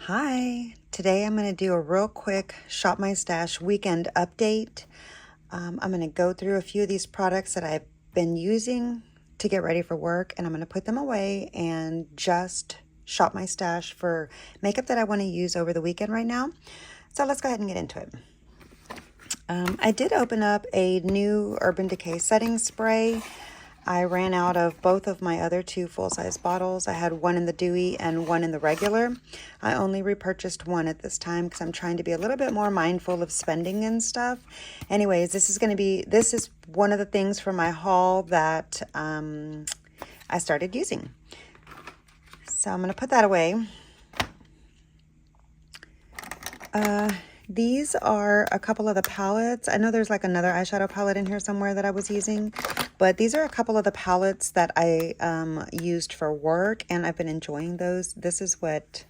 Hi, today I'm going to do a real quick Shop My Stash weekend update. I'm going to go through a few of these products that I've been using to get ready for work, and I'm going to put them away and just shop my stash for makeup that I want to use over the weekend right now. So let's go ahead and get into it. I did open up a new Urban Decay setting spray. I ran out of both of my other two full-size bottles. I had one in the dewy and one in the regular. I only repurchased one at this time because I'm trying to be a little bit more mindful of spending and stuff. Anyways, this is one of the things from my haul that I started using. So I'm going to put that away. These are a couple of the palettes. I know there's like another eyeshadow palette in here somewhere that I was using, but these are a couple of the palettes that I used for work, and I've been enjoying those. This is what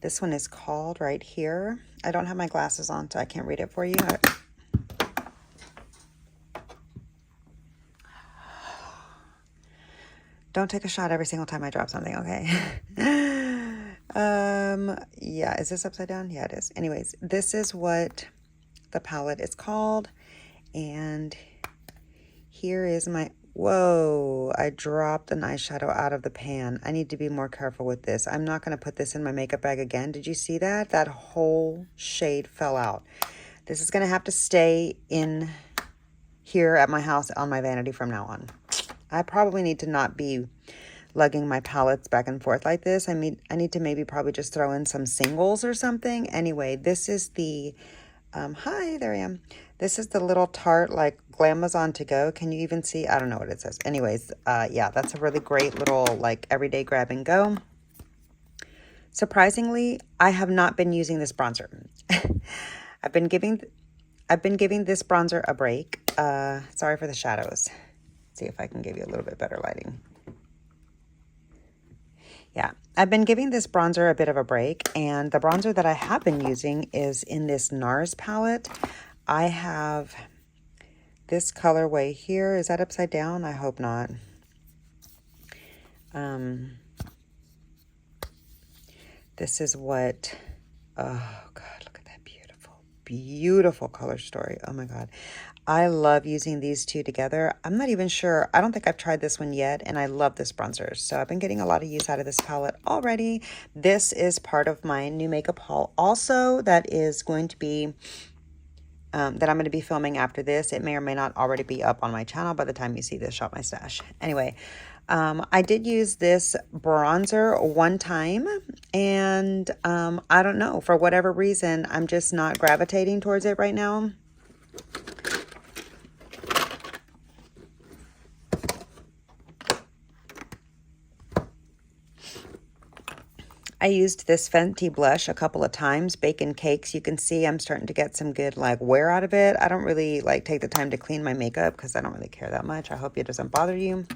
this one is called right here. I don't have my glasses on, so I can't read it for you. Don't take a shot every single time I drop something, okay? Yeah, is this upside down? Yeah, it is. Anyways, this is what the palette is called. And here is my, whoa, I dropped an eyeshadow out of the pan. I need to be more careful with this. I'm not going to put this in my makeup bag again. Did you see that? That whole shade fell out. This is going to have to stay in here at my house on my vanity from now on. I probably need to not be lugging my palettes back and forth like this. I need to maybe probably just throw in some singles or something. Anyway, this is the, hi, there I am. This is the little Tarte, like, Glamazon to go. Can you even see? I don't know what it says. Anyways, yeah, that's a really great little, like, everyday grab and go. Surprisingly, I have not been using this bronzer. I've been giving this bronzer a break. Sorry for the shadows. Let's see if I can give you a little bit better lighting. Yeah, I've been giving this bronzer a bit of a break, and the bronzer that I have been using is in this NARS palette. I have this colorway here. Is that upside down? I hope not. This is what, oh God, look at that beautiful color story. Oh my God. I love using these two together. I'm not even sure. I don't think I've tried this one yet, and I love this bronzer. So I've been getting a lot of use out of this palette already. This is part of my new makeup haul also that is going to be, that I'm going to be filming after this. It may or may not already be up on my channel by the time you see this Shop My Stash. Anyway, I did use this bronzer one time, and I don't know, for whatever reason, I'm just not gravitating towards it right now. I used this Fenty blush a couple of times, Bacon Cakes. You can see I'm starting to get some good like wear out of it. I don't really like take the time to clean my makeup because I don't really care that much. I hope it doesn't bother you.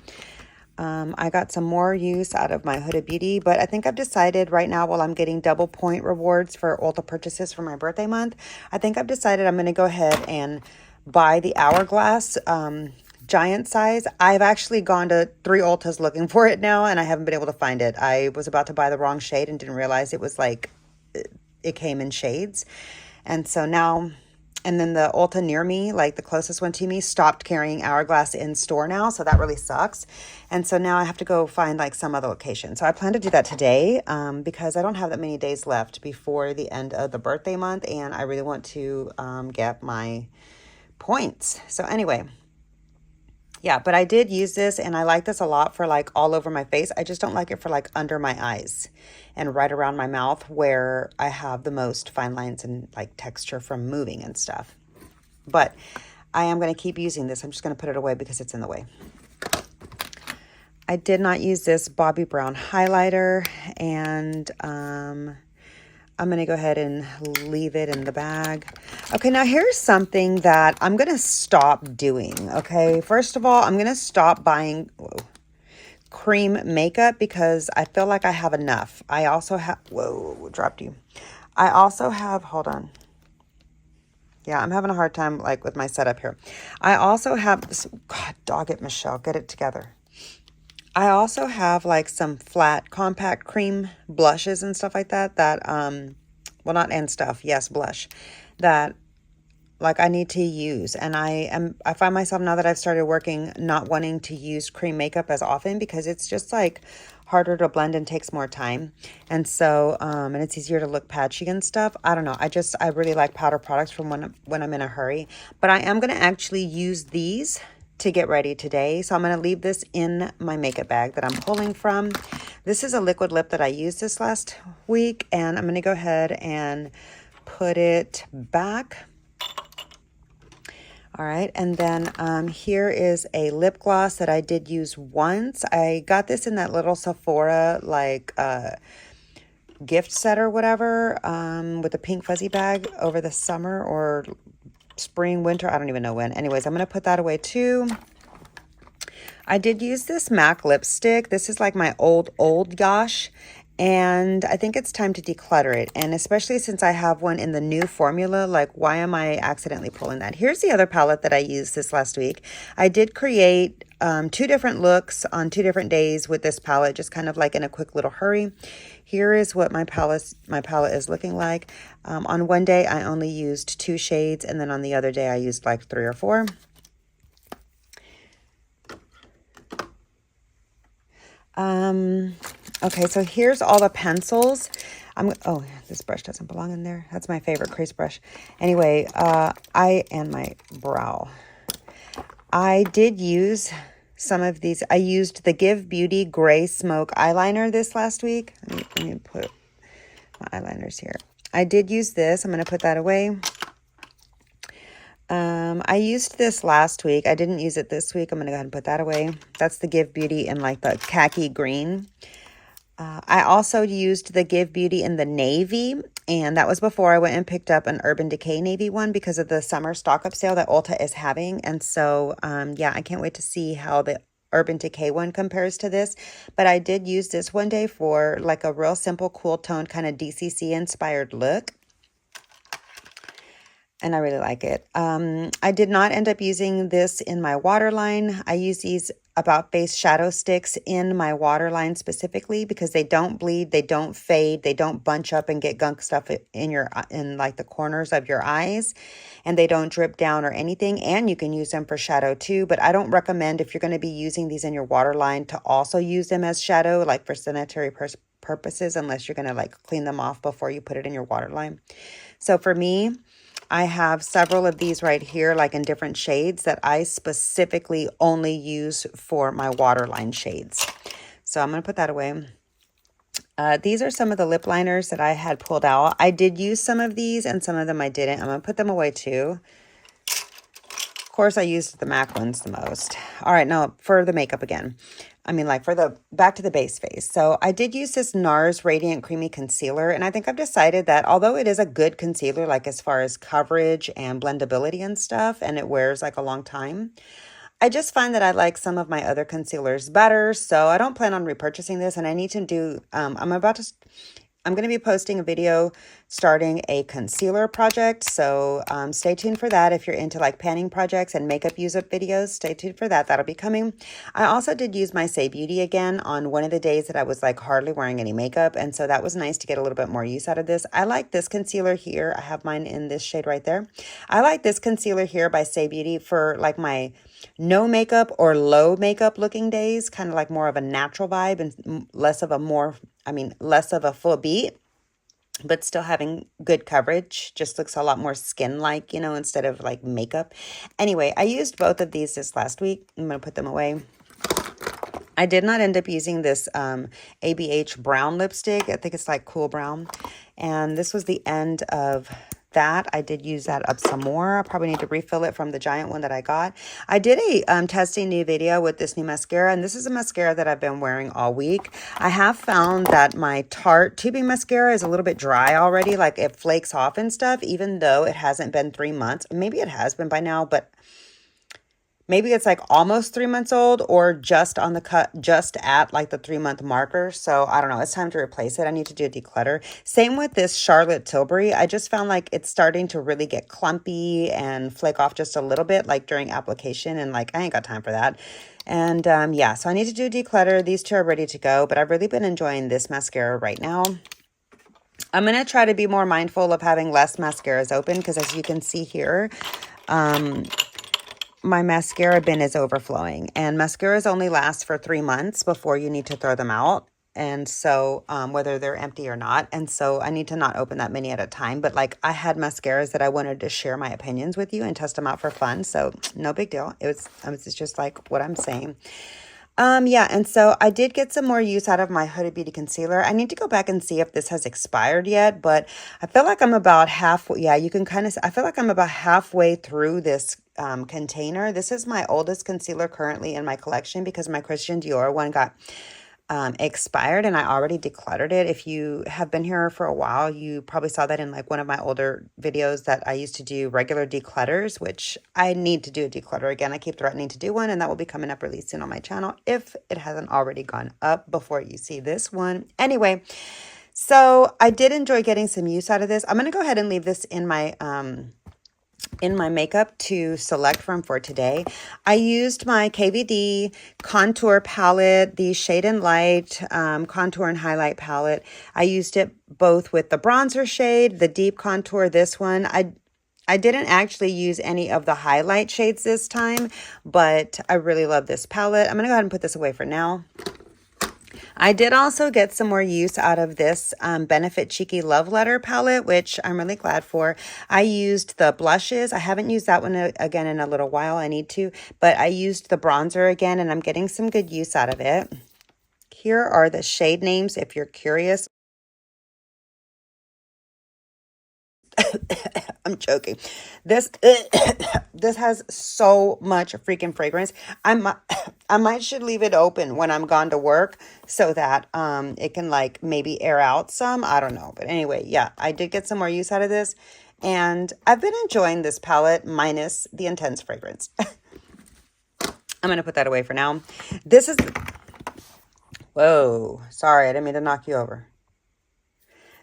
I got some more use out of my Huda Beauty, but I think I've decided right now, while I'm getting double point rewards for Ulta purchases for my birthday month, I think I've decided I'm going to go ahead and buy the Hourglass giant size. I've actually gone to 3 Ultas looking for it now, and I haven't been able to find it. I was about to buy the wrong shade and didn't realize it was like, it came in shades. And so now, and then the Ulta near me, like the closest one to me, stopped carrying Hourglass in store now. So that really sucks. And so now I have to go find like some other location. So I plan to do that today because I don't have that many days left before the end of the birthday month. And I really want to get my points. So anyway, yeah, but I did use this, and I like this a lot for like all over my face. I just don't like it for like under my eyes and right around my mouth where I have the most fine lines and like texture from moving and stuff. But I am going to keep using this. I'm just going to put it away because it's in the way. I did not use this Bobbi Brown highlighter, and I'm going to go ahead and leave it in the bag. Okay, now here's something that I'm going to stop doing, okay? First of all, I'm going to stop buying cream makeup because I feel like I have enough. I also have, whoa, dropped you. I also have, hold on. Yeah, I'm having a hard time like with my setup here. I also have this, God, dog it, Michelle, get it together. I also have like some flat compact cream blushes and stuff like that well, not and stuff, yes, blush, that like I need to use. And I find myself now that I've started working not wanting to use cream makeup as often because it's just like harder to blend and takes more time. And so and it's easier to look patchy and stuff. I don't know. I really like powder products from when I'm in a hurry. But I am going to actually use these to get ready today. So I'm going to leave this in my makeup bag that I'm pulling from. This is a liquid lip that I used this last week, and I'm going to go ahead and put it back. All right, and then here is a lip gloss that I did use once. I got this in that little Sephora like gift set or whatever with a pink fuzzy bag over the summer or spring, winter. I don't even know when. Anyways, I'm going to put that away too. I did use this MAC lipstick. This is like my old Yosh. And I think it's time to declutter it. And especially since I have one in the new formula, like why am I accidentally pulling that? Here's the other palette that I used this last week. I did create 2 different looks on 2 different days with this palette, just kind of like in a quick little hurry. Here is what my palette is looking like. On one day, I only used 2 shades. And then on the other day, I used like 3 or 4. Okay, so here's all the pencils. Oh, this brush doesn't belong in there. That's my favorite crease brush. Anyway, and my brow. I did use some of these. I used the Give Beauty Gray Smoke eyeliner this last week. Let me put my eyeliners here. I did use this. I'm going to put that away. I used this last week. I didn't use it this week. I'm going to go ahead and put that away. That's the Give Beauty in like the khaki green. I also used the Give Beauty in the navy, and that was before I went and picked up an Urban Decay navy one because of the summer stock-up sale that Ulta is having. And so, yeah, I can't wait to see how the Urban Decay one compares to this. But I did use this one day for like a real simple, cool toned kind of DCC-inspired look. And I really like it. I did not end up using this in my waterline. I use these About Face shadow sticks in my waterline specifically because they don't bleed, they don't fade, they don't bunch up and get gunk stuff in like the corners of your eyes, and they don't drip down or anything. And you can use them for shadow too, but I don't recommend if you're going to be using these in your waterline to also use them as shadow, like for sanitary purposes, unless you're going to like clean them off before you put it in your waterline. So for me, I have several of these right here, like in different shades that I specifically only use for my waterline shades. So I'm going to put that away. These are some of the lip liners that I had pulled out. I did use some of these and some of them I didn't. I'm going to put them away too. Of course, I used the MAC ones the most. All right, now for the makeup again. I mean, like for the back to the base face. So I did use this NARS Radiant Creamy Concealer. And I think I've decided that although it is a good concealer, like as far as coverage and blendability and stuff, and it wears like a long time, I just find that I like some of my other concealers better. So I don't plan on repurchasing this. And I need to do, I'm going to be posting a video starting a concealer project. So stay tuned for that. If you're into like panning projects and makeup use-up videos, stay tuned for that. That'll be coming. I also did use my Say Beauty again on one of the days that I was like hardly wearing any makeup. And so that was nice to get a little bit more use out of this. I like this concealer here. I have mine in this shade right there. I like this concealer here by Say Beauty for like my no makeup or low makeup looking days, kind of like more of a natural vibe and less of a full beat, but still having good coverage. Just looks a lot more skin-like, instead of like makeup. Anyway, I used both of these this last week. I'm going to put them away. I did not end up using this ABH brown lipstick. I think it's like cool brown. And this was the end of that. I did use that up some more. I probably need to refill it from the giant one that I got. I did a testing new video with this new mascara, and this is a mascara that I've been wearing all week. I have found that my Tarte tubing mascara is a little bit dry already, like it flakes off and stuff, even though it hasn't been 3 months. Maybe it has been by now, but maybe it's like almost 3 months old or just on the cut, just at like the 3 month marker. So I don't know. It's time to replace it. I need to do a declutter. Same with this Charlotte Tilbury. I just found like it's starting to really get clumpy and flake off just a little bit like during application. And like, I ain't got time for that. And yeah, so I need to do a declutter. These two are ready to go, but I've really been enjoying this mascara right now. I'm going to try to be more mindful of having less mascaras open because as you can see here, my mascara bin is overflowing, and mascaras only last for 3 months before you need to throw them out. And so whether they're empty or not. And so I need to not open that many at a time. But like I had mascaras that I wanted to share my opinions with you and test them out for fun. So no big deal. It's just like what I'm saying. Yeah, and so I did get some more use out of my Huda Beauty concealer. I need to go back and see if this has expired yet, but I feel like I'm about halfway. Yeah, you can kind of, I feel like I'm about halfway through this container. This is my oldest concealer currently in my collection because my Christian Dior one got expired and I already decluttered it. If you have been here for a while, you probably saw that in like one of my older videos that I used to do regular declutters, which I need to do a declutter again. I keep threatening to do one, and that will be coming up really soon on my channel if it hasn't already gone up before you see this one. Anyway, so I did enjoy getting some use out of this. I'm going to go ahead and leave this in my makeup to select from for today. I used my KVD contour palette, the Shade and Light contour and highlight palette. I used it both with the bronzer shade, the deep contour, this one. I didn't actually use any of the highlight shades this time, but I really love this palette. I'm going to go ahead and put this away for now. I did also get some more use out of this Benefit Cheeky Love Letter palette, which I'm really glad for. I used the blushes. I haven't used that one again in a little while. I need to, but I used the bronzer again, and I'm getting some good use out of it. Here are the shade names if you're curious. I'm joking. This this has so much freaking fragrance. I might should leave it open when I'm gone to work so that it can like maybe air out some. I don't know. But anyway, yeah, I did get some more use out of this. And I've been enjoying this palette minus the intense fragrance. I'm going to put that away for now. This is... Whoa. Sorry, I didn't mean to knock you over.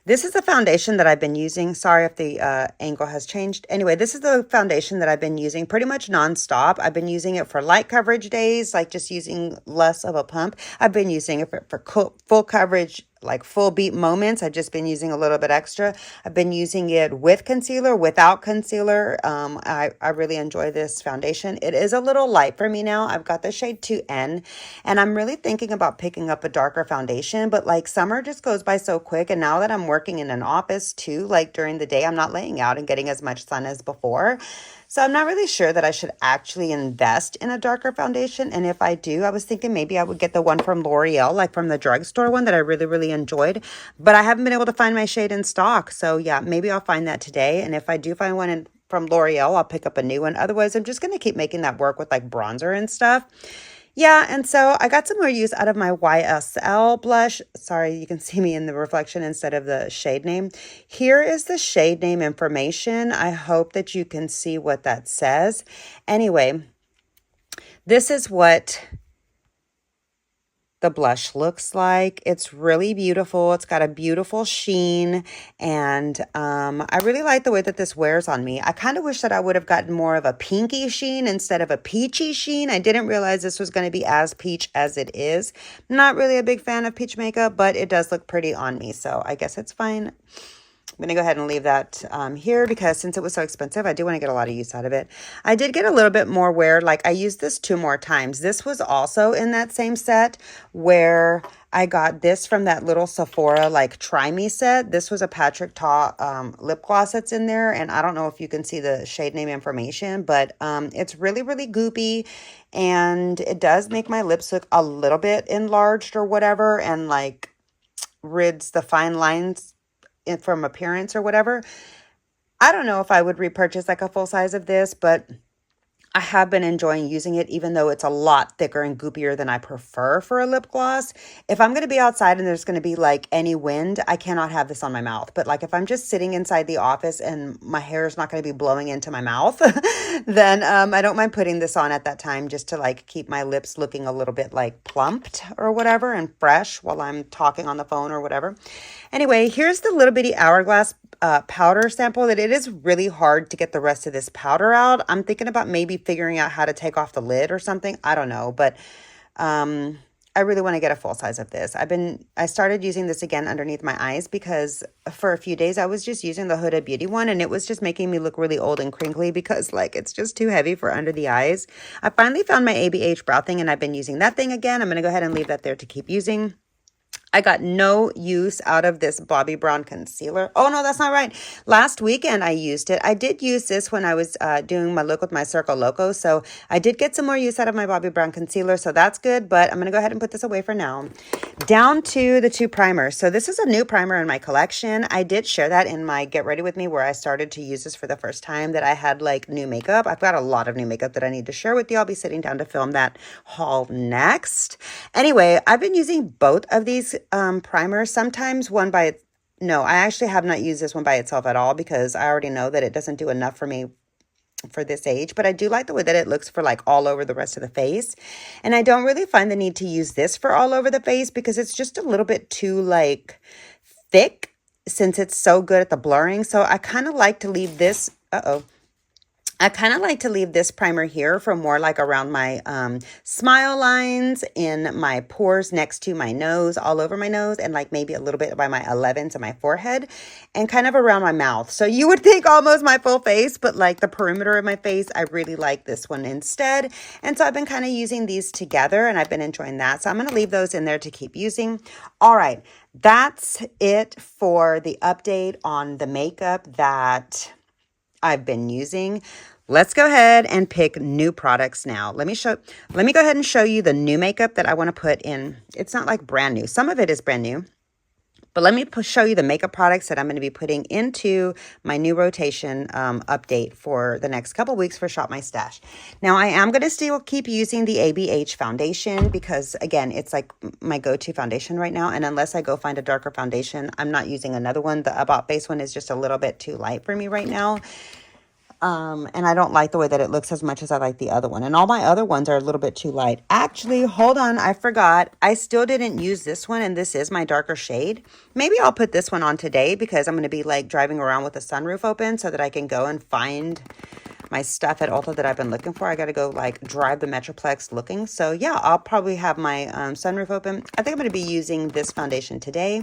This is the foundation that I've been using. Sorry if the angle has changed. Anyway, this is the foundation that I've been using pretty much nonstop. I've been using it for light coverage days, like just using less of a pump. I've been using it for full coverage, like full beat moments. I've just been using a little bit extra. I've been using it with concealer, without concealer. I really enjoy this foundation. It is a little light for me now. I've got the shade 2N, and I'm really thinking about picking up a darker foundation, but like summer just goes by so quick. And now that I'm working in an office too, like during the day, I'm not laying out and getting as much sun as before. So I'm not really sure that I should actually invest in a darker foundation. And if I do, I was thinking maybe I would get the one from L'Oreal, like from the drugstore one that I really, really enjoyed. But I haven't been able to find my shade in stock. So yeah, maybe I'll find that today. And if I do find one from L'Oreal, I'll pick up a new one. Otherwise, I'm just going to keep making that work with like bronzer and stuff. Yeah, and so I got some more use out of my YSL blush. Sorry, you can see me in the reflection instead of the shade name. Here is the shade name information. I hope that you can see what that says. Anyway, this is what the blush looks like. It's really beautiful. It's got a beautiful sheen, and I really like the way that this wears on me. I kind of wish that I would have gotten more of a pinky sheen instead of a peachy sheen. I didn't realize this was going to be as peach as it is. Not really a big fan of peach makeup, but it does look pretty on me, so I guess it's fine. I'm going to go ahead and leave that here because since it was so expensive, I do want to get a lot of use out of it. I did get a little bit more wear. Like I used this 2 more times. This was also in that same set where I got this from that little Sephora like Try Me set. This was a Patrick Ta lip gloss that's in there. And I don't know if you can see the shade name information, but it's really, really goopy. And it does make my lips look a little bit enlarged or whatever. And like rids the fine lines from appearance or whatever. I don't know if I would repurchase like a full size of this, but I have been enjoying using it, even though it's a lot thicker and goopier than I prefer for a lip gloss. If I'm going to be outside and there's going to be like any wind, I cannot have this on my mouth. But like if I'm just sitting inside the office and my hair is not going to be blowing into my mouth, then I don't mind putting this on at that time just to like keep my lips looking a little bit like plumped or whatever and fresh while I'm talking on the phone or whatever. Anyway, here's the little bitty hourglass powder sample that it is really hard to get the rest of this powder out. I'm thinking about maybe figuring out how to take off the lid or something. I don't know, but I really want to get a full size of this. I started using this again underneath my eyes because for a few days I was just using the Huda Beauty one and it was just making me look really old and crinkly because like it's just too heavy for under the eyes. I finally found my ABH brow thing and I've been using that thing again. I'm going to go ahead and leave that there to keep using. I got no use out of this Bobbi Brown concealer. Oh, no, that's not right. Last weekend, I used it. I did use this when I was doing my look with my Circle Loco. So I did get some more use out of my Bobbi Brown concealer. So that's good. But I'm going to go ahead and put this away for now. Down to the two primers. So this is a new primer in my collection. I did share that in my Get Ready With Me where I started to use this for the first time that I had like new makeup. I've got a lot of new makeup that I need to share with you. I'll be sitting down to film that haul next. Anyway, I've been using both of these primers. Sometimes one by no, I actually have not used this one by itself at all because I already know that it doesn't do enough for me for this age, but I do like the way that it looks for like all over the rest of the face. And I don't really find the need to use this for all over the face because it's just a little bit too like thick since it's so good at the blurring. So I kind of like to leave this, I kind of like to leave this primer here for more like around my smile lines, in my pores next to my nose, all over my nose, and like maybe a little bit by my 11s and my forehead, and kind of around my mouth. So you would think almost my full face, but like the perimeter of my face, I really like this one instead. And so I've been kind of using these together and I've been enjoying that. So I'm going to leave those in there to keep using. All right, that's it for the update on the makeup that I've been using. Let's go ahead and pick new products now. Let me go ahead and show you the new makeup that I want to put in. It's not like brand new. Some of it is brand new. But let me show you the makeup products that I'm going to be putting into my new rotation update for the next couple weeks for Shop My Stash. Now, I am going to still keep using the ABH foundation because, again, it's like my go-to foundation right now. And unless I go find a darker foundation, I'm not using another one. The About Face one is just a little bit too light for me right now. And I don't like the way that it looks as much as I like the other one. And all my other ones are a little bit too light. Actually, hold on. I forgot. I still didn't use this one, and this is my darker shade. Maybe I'll put this one on today because I'm going to be like driving around with the sunroof open so that I can go and find my stuff at Ulta that I've been looking for. I got to go like drive the Metroplex looking. So yeah, I'll probably have my sunroof open. I think I'm going to be using this foundation today.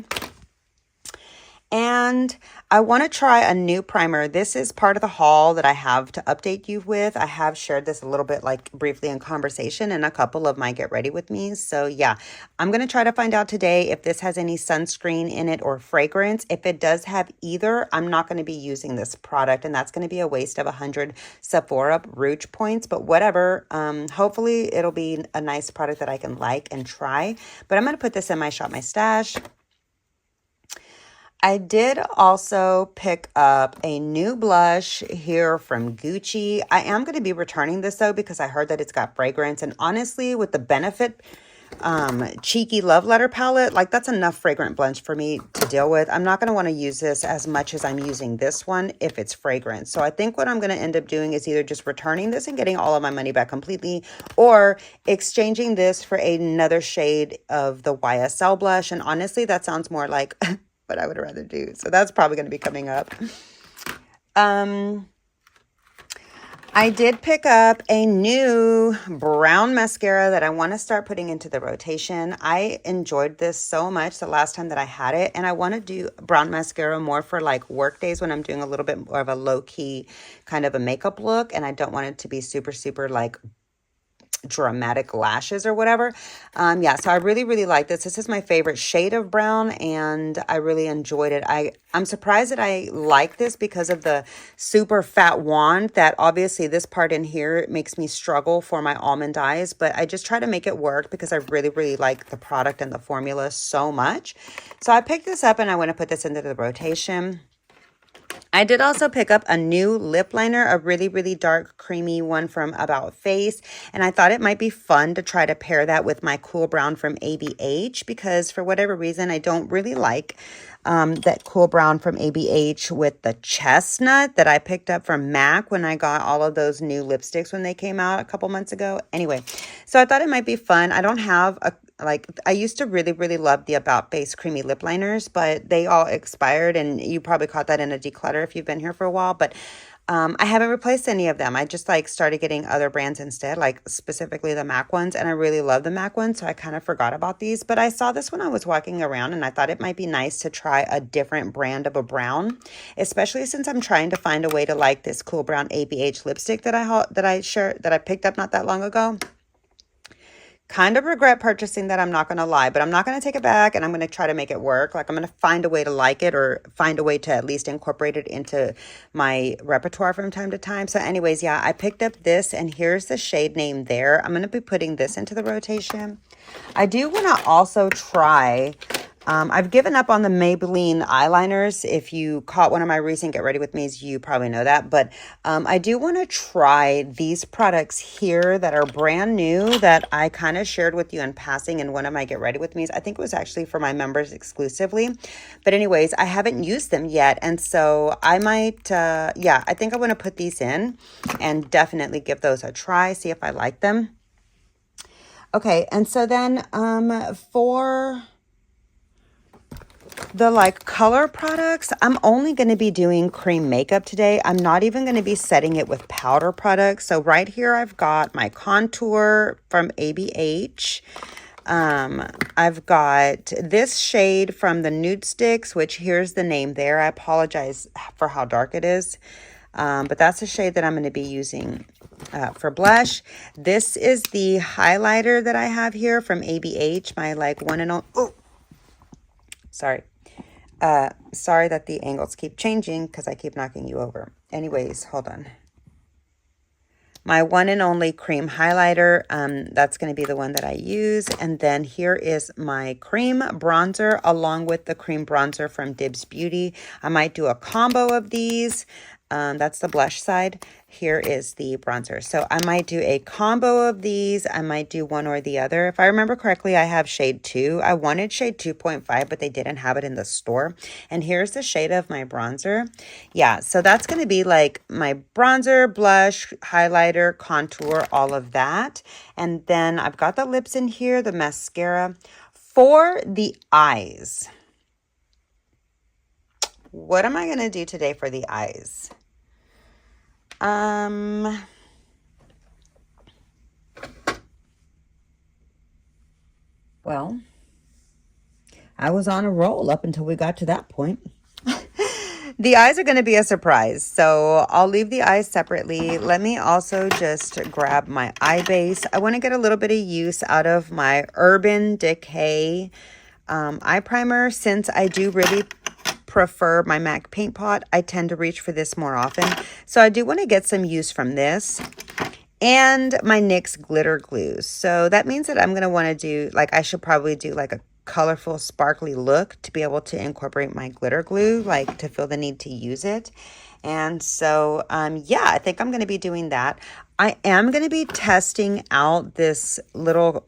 And I want to try a new primer. This is part of the haul that I have to update you with. I have shared this a little bit like briefly in conversation in a couple of my Get Ready With Me. So yeah, I'm going to try to find out today if this has any sunscreen in it or fragrance. If it does have either, I'm not going to be using this product, and that's going to be a waste of 100 Sephora Rouge points, but whatever. Hopefully it'll be a nice product that I can like and try, but I'm going to put this in my Shop My Stash. I did also pick up a new blush here from Gucci. I am going to be returning this though because I heard that it's got fragrance, and honestly with the Benefit Cheeky Love Letter palette, like that's enough fragrant blush for me to deal with. I'm not going to want to use this as much as I'm using this one if it's fragrant. So I think what I'm going to end up doing is either just returning this and getting all of my money back completely, or exchanging this for another shade of the YSL blush. And honestly, that sounds more like what I would rather do. So that's probably going to be coming up. I did pick up a new brown mascara that I want to start putting into the rotation. I enjoyed this so much the last time that I had it, and I want to do brown mascara more for like work days when I'm doing a little bit more of a low-key kind of a makeup look, and I don't want it to be super, super like dramatic lashes or whatever. Yeah, so I really like this. This is my favorite shade of brown, and I really enjoyed it. I'm surprised that I like this because of the super fat wand, that obviously this part in here makes me struggle for my almond eyes, but I just try to make it work because I really like the product and the formula so much. So I picked this up and I want to put this into the rotation. I did also pick up a new lip liner, a really, really dark, creamy one from About Face. And I thought it might be fun to try to pair that with my cool brown from ABH because for whatever reason, I don't really like that cool brown from ABH with the chestnut that I picked up from MAC when I got all of those new lipsticks when they came out a couple months ago. Anyway, so I thought it might be fun. I don't have I used to really, really love the About Face creamy lip liners, but they all expired, and you probably caught that in a declutter if you've been here for a while, but I haven't replaced any of them. I just like started getting other brands instead, like specifically the MAC ones, and I really love the MAC ones, so I kind of forgot about these, but I saw this when I was walking around, and I thought it might be nice to try a different brand of a brown, especially since I'm trying to find a way to like this cool brown ABH lipstick that I picked up not that long ago. Kind of regret purchasing that, I'm not going to lie, but I'm not going to take it back and I'm going to try to make it work. Like I'm going to find a way to like it or find a way to at least incorporate it into my repertoire from time to time. So anyways, yeah, I picked up this and here's the shade name there. I'm going to be putting this into the rotation. I do want to also try... I've given up on the Maybelline eyeliners. If you caught one of my recent Get Ready With Me's, you probably know that. But I do want to try these products here that are brand new that I kind of shared with you in passing in one of my Get Ready With Me's. I think it was actually for my members exclusively. But anyways, I haven't used them yet. And so I might, yeah, I think I want to put these in and definitely give those a try, see if I like them. Okay, and so then for... the like color products, I'm only going to be doing cream makeup today. I'm not even going to be setting it with powder products. So right here, I've got my contour from ABH. I've got this shade from the Nude Sticks, which here's the name there. I apologize for how dark it is. But that's the shade that I'm going to be using for blush. This is the highlighter that I have here from ABH, my like one and only... Oh, sorry. Sorry that the angles keep changing because I keep knocking you over. Anyways, hold on. My one and only cream highlighter, that's going to be the one that I use. And then here is my cream bronzer along with the cream bronzer from Dibs Beauty. I might do a combo of these. That's the blush side. Here is the bronzer. So I might do a combo of these. I might do one or the other. If I remember correctly, I have shade 2. I wanted shade 2.5, but they didn't have it in the store. And here's the shade of my bronzer. Yeah, so that's going to be like my bronzer, blush, highlighter, contour, all of that. And then I've got the lips in here, the mascara. For the eyes, what am I going to do today for the eyes? Well, I was on a roll up until we got to that point. The eyes are going to be a surprise, so I'll leave the eyes separately. Let me also just grab my eye base. I want to get a little bit of use out of my Urban Decay eye primer. Since I do really prefer my MAC paint pot, I tend to reach for this more often. So I do want to get some use from this. And my NYX glitter glue. So that means that I'm going to want to do, like, I should probably do like a colorful, sparkly look to be able to incorporate my glitter glue, like to feel the need to use it. And so, yeah, I think I'm going to be doing that. I am going to be testing out this little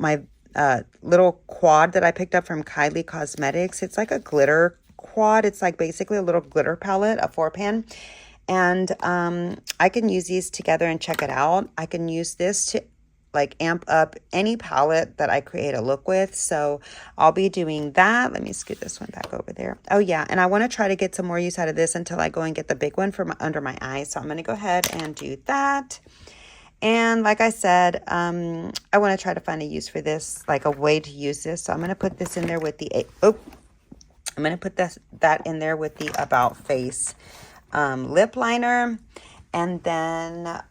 quad that I picked up from Kylie Cosmetics. It's like a glitter quad. It's like basically a little glitter palette, a 4-pan. And I can use these together and check it out. I can use this to like amp up any palette that I create a look with. So I'll be doing that. Let me scoot this one back over there. Oh yeah, and I want to try to get some more use out of this until I go and get the big one for under my eyes. So I'm going to go ahead and do that. And like I said, I want to try to find a use for this, like a way to use this. So I'm going to put this in there with the, I'm going to put that in there with the About Face lip liner. And then,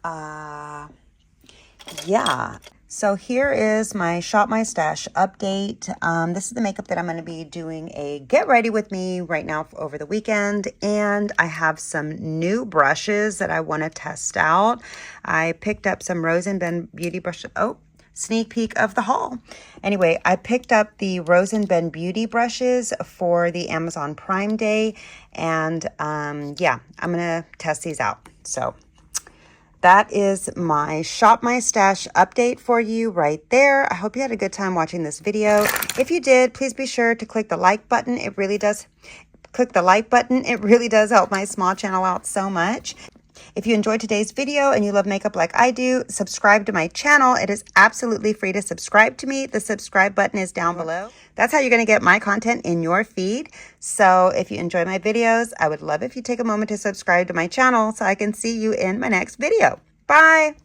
yeah. So here is my Shop My Stash update. This is the makeup that I'm going to be doing a Get Ready With Me right now over the weekend. And I have some new brushes that I want to test out. I picked up some Rose and Ben Beauty brushes. Oh, sneak peek of the haul. Anyway, I picked up the Rose and Ben Beauty brushes for the Amazon Prime Day, and yeah, I'm gonna test these out. So that is my Shop My Stash update for you right there. I hope you had a good time watching this video. If you did, please be sure to click the like button. It really does help my small channel out so much. If you enjoyed today's video and you love makeup like I do, subscribe to my channel. It is absolutely free to subscribe to me. The subscribe button is down below. That's how you're going to get my content in your feed. So if you enjoy my videos, I would love if you take a moment to subscribe to my channel so I can see you in my next video. Bye.